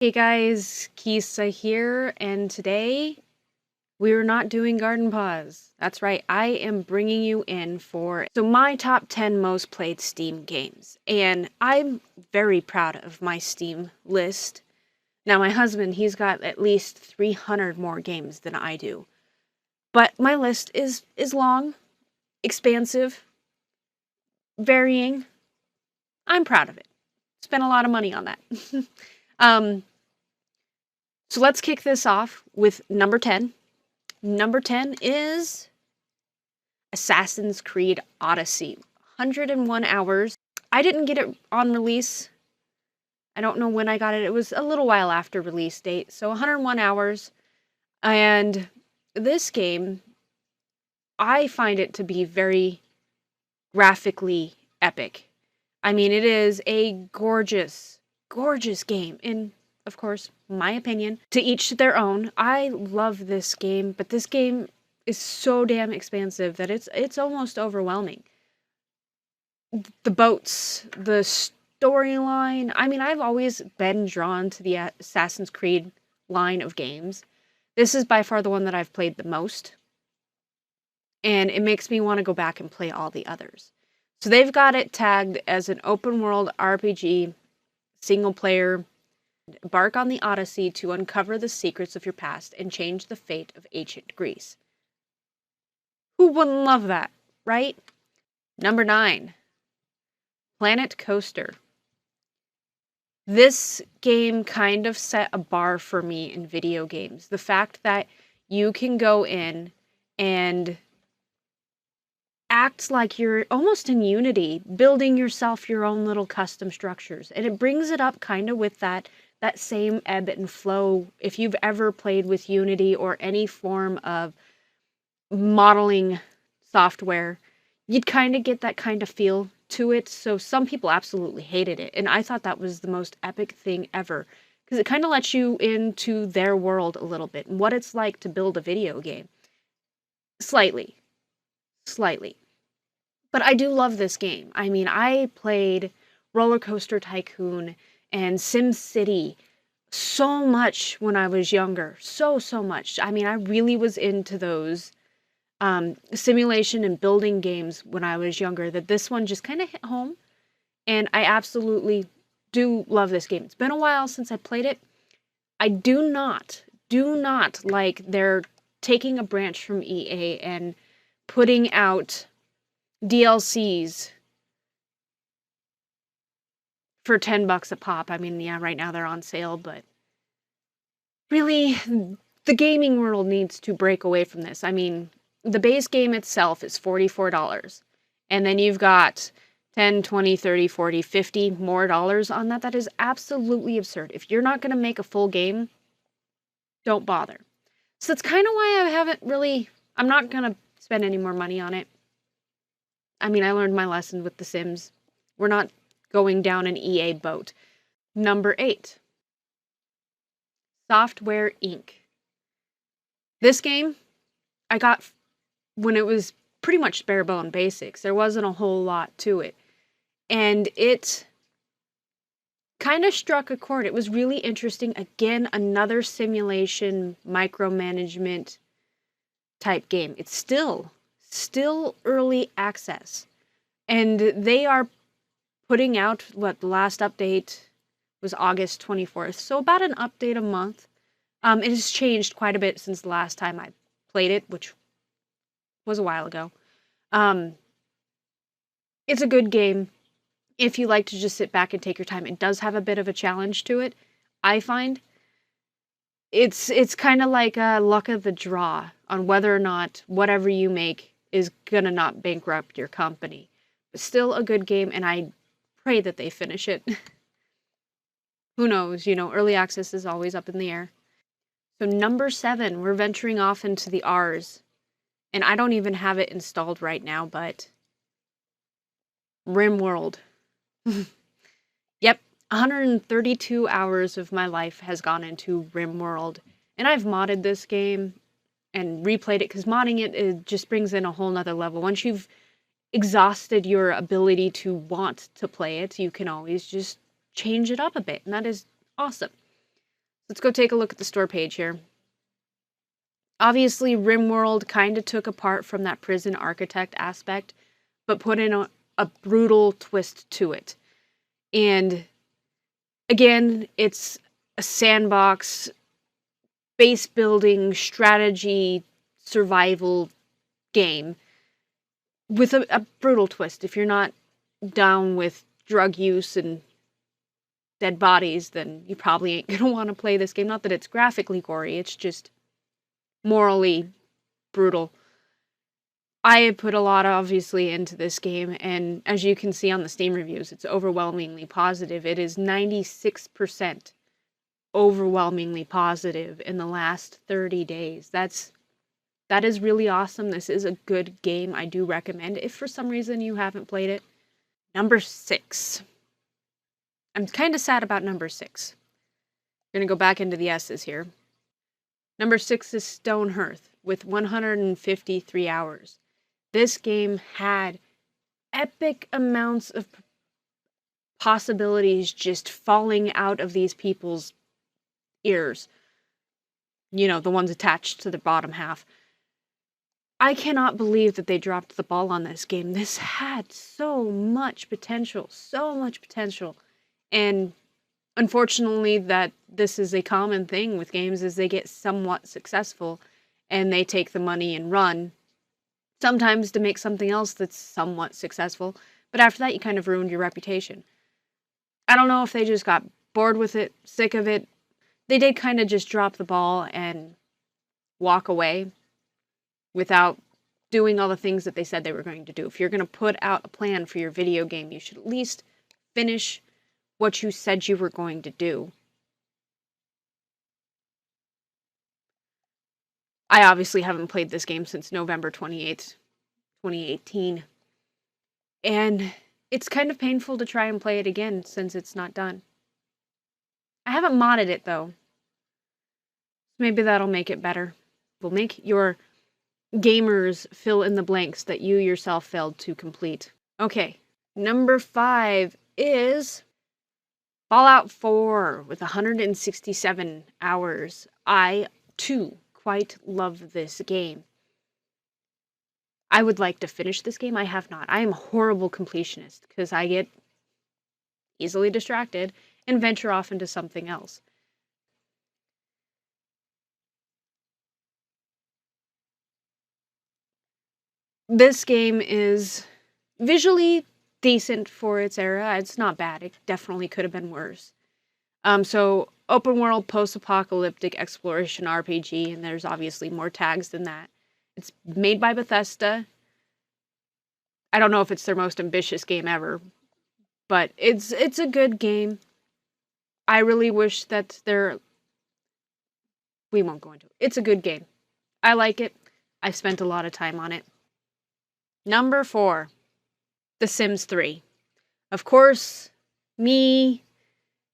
Hey guys, Kisa here, and today we're not doing Garden Pause. That's right, I am bringing you in for my top 10 most played Steam games, and I'm very proud of my Steam list. Now my husband, he's got at least 300 more games than I do, but my list is long, expansive, varying. I'm proud of it. Spent a lot of money on that. um, so let's kick this off with number 10. Number 10 is Assassin's Creed Odyssey. 101 hours. I didn't get it on release. I don't know when I got it. It was a little while after release date. So 101 hours. And this game, I find it to be very graphically epic. I mean, it is a gorgeous, gorgeous game. In, of course, my opinion. To each their own. I love this game, but this game is so damn expansive that it's almost overwhelming. The boats, the storyline. I mean, I've always been drawn to the Assassin's Creed line of games. This is by far the one that I've played the most. And it makes me want to go back and play all the others. So they've got it tagged as an open world RPG, single player. Embark on the Odyssey to uncover the secrets of your past and change the fate of ancient Greece. Who wouldn't love that, right? Number 9, Planet Coaster. This game kind of set a bar for me in video games. The fact that you can go in and act like you're almost in Unity, building yourself your own little custom structures. And it brings it up kind of with that same ebb and flow. If you've ever played with Unity or any form of modeling software, you'd kind of get that kind of feel to it. So some people absolutely hated it, and I thought that was the most epic thing ever, because it kind of lets you into their world a little bit and what it's like to build a video game. Slightly. But I do love this game. I mean, I played Roller Coaster Tycoon and SimCity so much when I was younger. So much. I mean, I really was into those simulation and building games when I was younger, that this one just kind of hit home. And I absolutely do love this game. It's been a while since I played it. I do not like they're taking a branch from EA and putting out DLCs for $10 a pop. I mean, yeah, right now they're on sale, but really, the gaming world needs to break away from this. I mean, the base game itself is $44. And then you've got 10, 20, 30, 40, 50 more dollars on that. That is absolutely absurd. If you're not going to make a full game, don't bother. So that's kind of why I'm not going to spend any more money on it. I mean, I learned my lesson with The Sims. We're not going down an EA boat. Number 8, Software Inc. This game I got when it was pretty much bare bone basics. There wasn't a whole lot to it. And it kind of struck a chord. It was really interesting. Again, another simulation, micromanagement type game. It's still early access. And they are putting out, the last update was August 24th. So about an update a month. It has changed quite a bit since the last time I played it, which was a while ago. It's a good game if you like to just sit back and take your time. It does have a bit of a challenge to it, I find. It's kind of like a luck of the draw on whether or not whatever you make is gonna not bankrupt your company. But still a good game, and I pray that they finish it. Who knows? Early access is always up in the air. So number 7, we're venturing off into the R's. And I don't even have it installed right now, but Rimworld. Yep, 132 hours of my life has gone into Rimworld. And I've modded this game and replayed it, because modding it just brings in a whole nother level. Once you've exhausted your ability to want to play it, you can always just change it up a bit, and that is awesome. Let's go take a look at the store page here. Obviously, Rimworld kind of took apart from that prison architect aspect, but put in a brutal twist to it. And again, it's a sandbox, base building, strategy, survival game with a brutal twist. If you're not down with drug use and dead bodies, then you probably ain't gonna want to play this game. Not that it's graphically gory, it's just morally brutal. I have put a lot, obviously, into this game, and as you can see on the Steam reviews, it's overwhelmingly positive. It is 96% overwhelmingly positive in the last 30 days. That is really awesome. This is a good game. I do recommend if for some reason you haven't played it. Number 6. I'm kind of sad about number 6. I'm going to go back into the S's here. Number 6 is Stone Hearth with 153 hours. This game had epic amounts of possibilities just falling out of these people's ears. You know, the ones attached to the bottom half. I cannot believe that they dropped the ball on this game. This had so much potential. And unfortunately, that this is a common thing with games, is they get somewhat successful and they take the money and run. Sometimes to make something else that's somewhat successful, but after that you kind of ruined your reputation. I don't know if they just got bored with it, sick of it. They did kind of just drop the ball and walk away without doing all the things that they said they were going to do. If you're going to put out a plan for your video game, you should at least finish what you said you were going to do. I obviously haven't played this game since November 28th, 2018. And it's kind of painful to try and play it again since it's not done. I haven't modded it, though. Maybe that'll make it better. Will make your gamers fill in the blanks that you yourself failed to complete. Okay, number 5 is Fallout 4 with 167 hours. I, too, quite love this game. I would like to finish this game. I have not. I am a horrible completionist because I get easily distracted and venture off into something else. This game is visually decent for its era. It's not bad. It definitely could have been worse. So open world post-apocalyptic exploration RPG, and there's obviously more tags than that. It's made by Bethesda. I don't know if it's their most ambitious game ever, but it's a good game. I really wish that we won't go into it. It's a good game. I like it. I've spent a lot of time on it. Number 4, The Sims 3. Of course, me,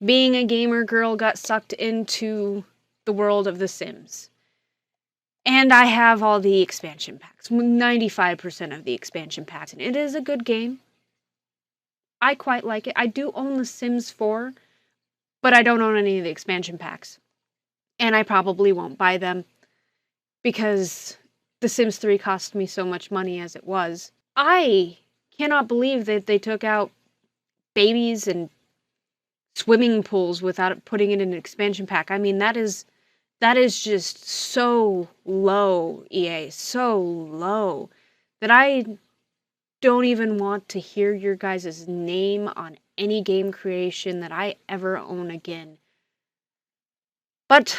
being a gamer girl, got sucked into the world of The Sims. And I have all the expansion packs, 95% of the expansion packs, and it is a good game. I quite like it. I do own The Sims 4, but I don't own any of the expansion packs. And I probably won't buy them because The Sims 3 cost me so much money as it was. I cannot believe that they took out babies and swimming pools without putting it in an expansion pack. I mean, that is just so low, EA, so low, that I don't even want to hear your guys' name on any game creation that I ever own again. But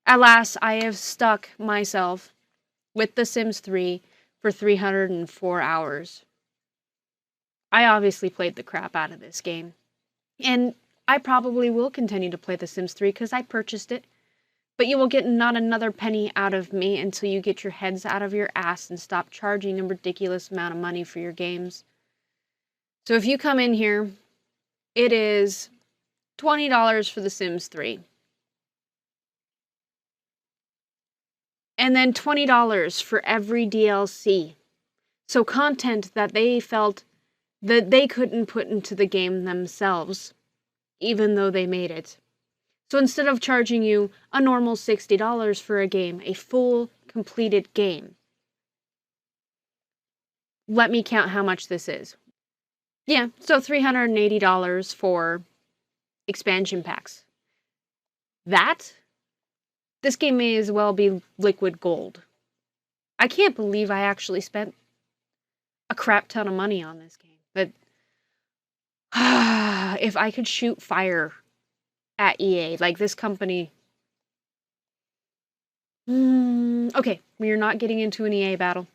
alas, I have stuck myself with The Sims 3 for 304 hours. I obviously played the crap out of this game. And I probably will continue to play The Sims 3 because I purchased it. But you will get not another penny out of me until you get your heads out of your ass and stop charging a ridiculous amount of money for your games. So if you come in here, it is $20 for The Sims 3. And then $20 for every DLC. So content that they felt that they couldn't put into the game themselves, even though they made it. So instead of charging you a normal $60 for a game, a full completed game, let me count how much this is. Yeah, so $380 for expansion packs. This game may as well be liquid gold. I can't believe I actually spent a crap ton of money on this game. But if I could shoot fire at EA, like this company... Okay, we are not getting into an EA battle.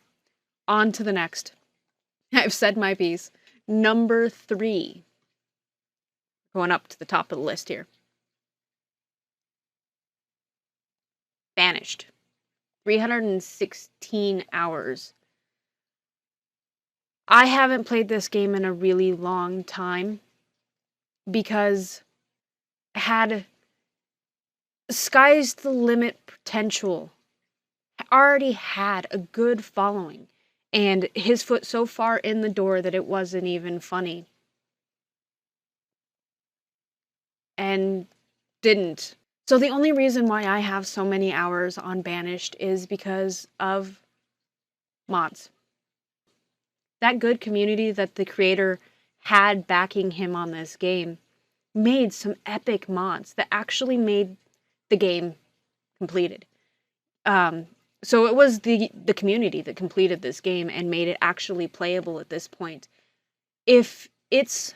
On to the next. I've said my piece. Number 3. Going up to the top of the list here. Banished. 316 hours. I haven't played this game in a really long time because it had sky's the limit potential. Already had a good following, and his foot so far in the door that it wasn't even funny. And didn't. So the only reason why I have so many hours on Banished is because of mods. That good community that the creator had backing him on this game made some epic mods that actually made the game completed. So it was the community that completed this game and made it actually playable at this point. If it's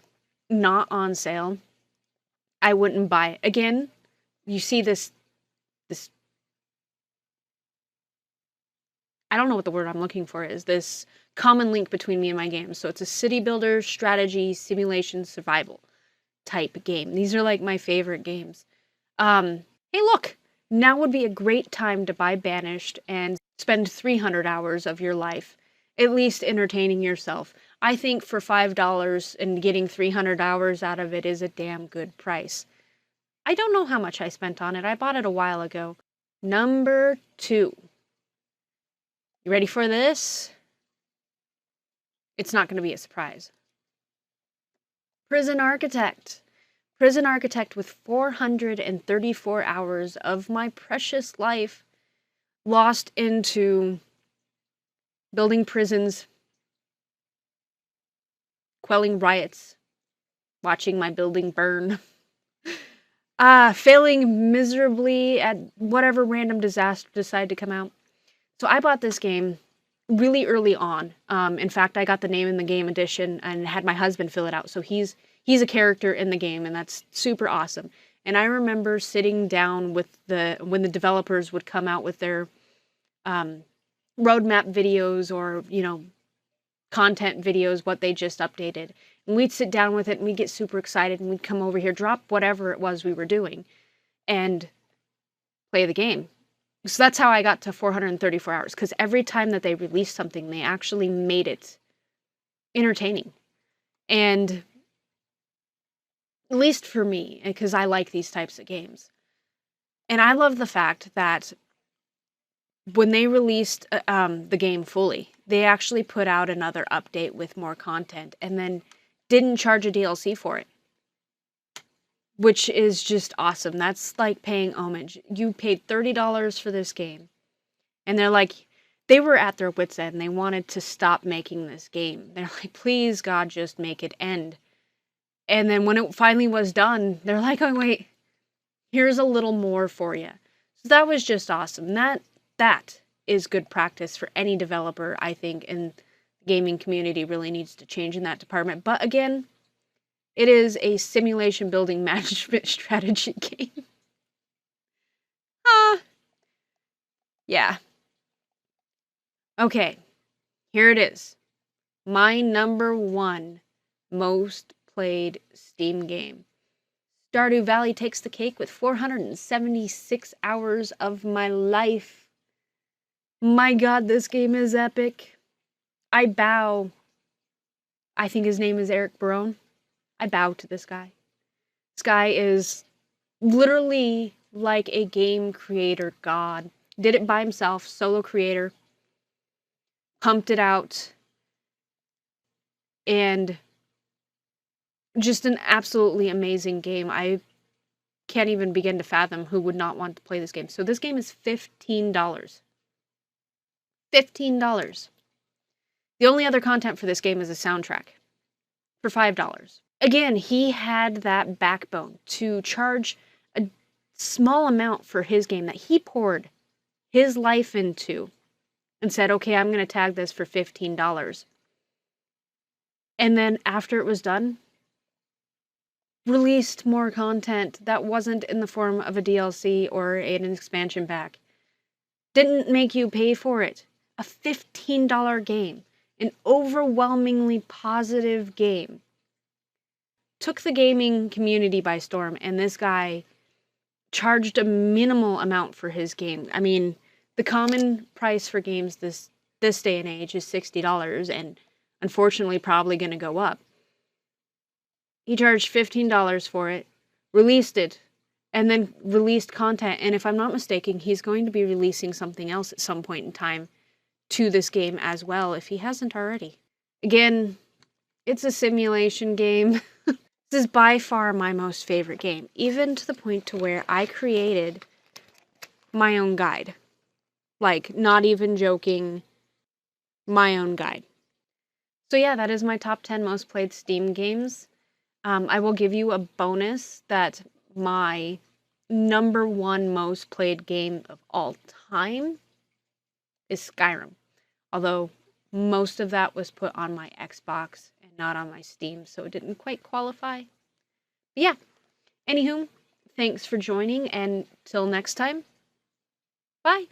not on sale, I wouldn't buy it. Again, you see this I don't know what the word I'm looking for is, this common link between me and my games. So it's a city builder, strategy, simulation, survival type game. These are like my favorite games. Hey look, now would be a great time to buy Banished and spend 300 hours of your life at least entertaining yourself. I think for $5 and getting 300 hours out of it is a damn good price. I don't know how much I spent on it. I bought it a while ago. Number 2. You ready for this? It's not going to be a surprise. Prison Architect. Prison Architect with 434 hours of my precious life lost into building prisons, quelling riots, watching my building burn, failing miserably at whatever random disaster decided to come out. So I bought this game really early on. In fact, I got the name in the game edition and had my husband fill it out. So he's a character in the game, and that's super awesome. And I remember sitting down with when the developers would come out with their roadmap videos or, content videos, what they just updated. And we'd sit down with it and we'd get super excited and we'd come over here, drop whatever it was we were doing, and play the game. So that's how I got to 434 hours, because every time that they released something, they actually made it entertaining. And at least for me, because I like these types of games. And I love the fact that when they released the game fully, they actually put out another update with more content and then didn't charge a DLC for it, which is just awesome. That's like paying homage. You paid $30 for this game, and they were at their wits' end. They wanted to stop making this game. They're like, please, God, just make it end. And then when it finally was done, they're like, oh, wait, here's a little more for you. So that was just awesome. That is good practice for any developer, I think, and the gaming community really needs to change in that department. But again, it is a simulation building management strategy game. Yeah. Okay, here it is. My number 1 most played Steam game. Stardew Valley takes the cake with 476 hours of my life. My God, this game is epic. I bow. I think his name is Eric Barone. I bow to this guy. This guy is literally like a game creator god. Did it by himself, solo creator. Pumped it out. And just an absolutely amazing game. can't even begin to fathom who would not want to play this game. So this game is $15. $15. The only other content for this game is a soundtrack for $5. Again, he had that backbone to charge a small amount for his game that he poured his life into and said, okay, I'm going to tag this for $15. And then after it was done, released more content that wasn't in the form of a DLC or an expansion pack. Didn't make you pay for it. A $15 game. An overwhelmingly positive game. Took the gaming community by storm, and this guy charged a minimal amount for his game. I mean, the common price for games this day and age is $60, and unfortunately probably going to go up. He charged $15 for it, released it, and then released content. And if I'm not mistaken, he's going to be releasing something else at some point in time to this game as well, if he hasn't already. Again, it's a simulation game. This is by far my most favorite game, even to the point to where I created my own guide. Like, not even joking, my own guide. So yeah, that is my top 10 most played Steam games. I will give you a bonus that my number 1 most played game of all time is Skyrim. Although most of that was put on my Xbox and not on my Steam, so it didn't quite qualify. But yeah, anywho, thanks for joining, and till next time, bye!